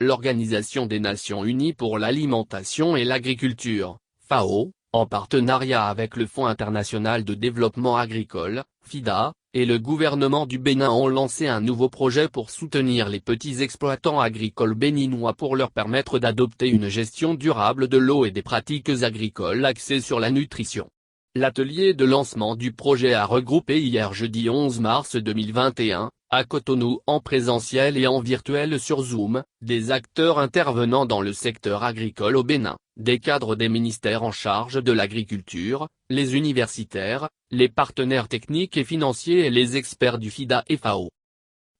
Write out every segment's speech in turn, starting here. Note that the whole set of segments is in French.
l'Organisation des Nations Unies pour l'alimentation et l'agriculture, FAO, en partenariat avec le Fonds international de développement agricole, FIDA, et le gouvernement du Bénin ont lancé un nouveau projet pour soutenir les petits exploitants agricoles béninois pour leur permettre d'adopter une gestion durable de l'eau et des pratiques agricoles axées sur la nutrition. L'atelier de lancement du projet a regroupé hier jeudi 11 mars 2021, à Cotonou en présentiel et en virtuel sur Zoom, des acteurs intervenant dans le secteur agricole au Bénin, des cadres des ministères en charge de l'agriculture, les universitaires, les partenaires techniques et financiers et les experts du FIDA et FAO.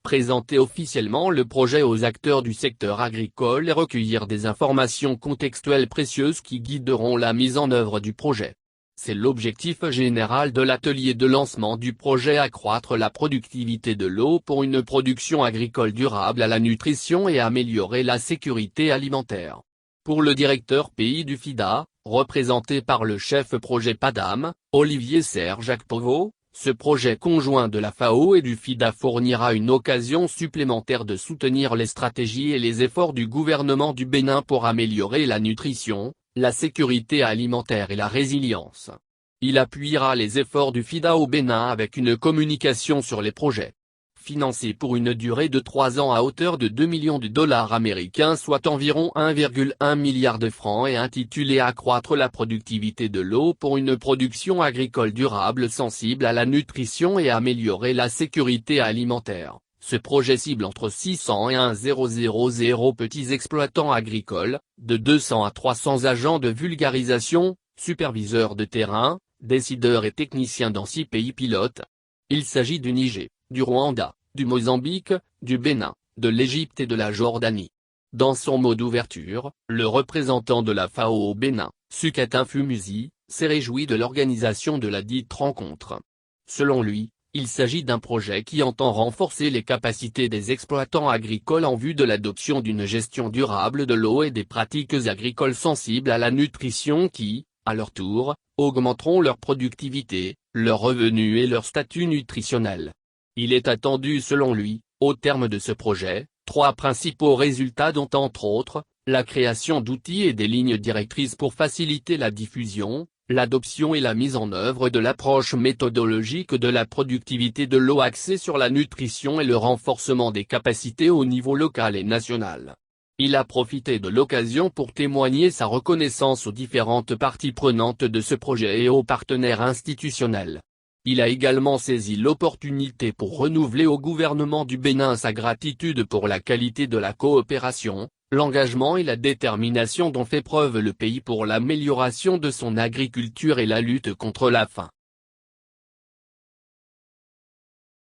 Présenter officiellement le projet aux acteurs du secteur agricole et recueillir des informations contextuelles précieuses qui guideront la mise en œuvre du projet. C'est l'objectif général de l'atelier de lancement du projet: accroître la productivité de l'eau pour une production agricole durable à la nutrition et améliorer la sécurité alimentaire. Pour le directeur pays du FIDA, représenté par le chef projet PADAM, Olivier Serge Akpovo, ce projet conjoint de la FAO et du FIDA fournira une occasion supplémentaire de soutenir les stratégies et les efforts du gouvernement du Bénin pour améliorer la nutrition, la sécurité alimentaire et la résilience. Il appuiera les efforts du FIDA au Bénin avec une communication sur les projets. Financé pour une durée de 3 ans à hauteur de 2 millions de dollars américains, soit environ 1,1 milliard de francs, et intitulé Accroître la productivité de l'eau pour une production agricole durable sensible à la nutrition et améliorer la sécurité alimentaire. Ce projet cible entre 600 et 1000 petits exploitants agricoles, de 200 à 300 agents de vulgarisation, superviseurs de terrain, décideurs et techniciens dans 6 pays pilotes. Il s'agit du Niger, du Rwanda, du Mozambique, du Bénin, de l'Égypte et de la Jordanie. Dans son mot d'ouverture, le représentant de la FAO au Bénin, Sukatin Fumuzi, s'est réjoui de l'organisation de la dite rencontre. Selon lui, il s'agit d'un projet qui entend renforcer les capacités des exploitants agricoles en vue de l'adoption d'une gestion durable de l'eau et des pratiques agricoles sensibles à la nutrition qui, à leur tour, augmenteront leur productivité, leurs revenus et leur statut nutritionnel. Il est attendu selon lui, au terme de ce projet, 3 principaux résultats dont entre autres, la création d'outils et des lignes directrices pour faciliter la diffusion, l'adoption et la mise en œuvre de l'approche méthodologique de la productivité de l'eau axée sur la nutrition et le renforcement des capacités au niveau local et national. Il a profité de l'occasion pour témoigner sa reconnaissance aux différentes parties prenantes de ce projet et aux partenaires institutionnels. Il a également saisi l'opportunité pour renouveler au gouvernement du Bénin sa gratitude pour la qualité de la coopération, l'engagement et la détermination dont fait preuve le pays pour l'amélioration de son agriculture et la lutte contre la faim.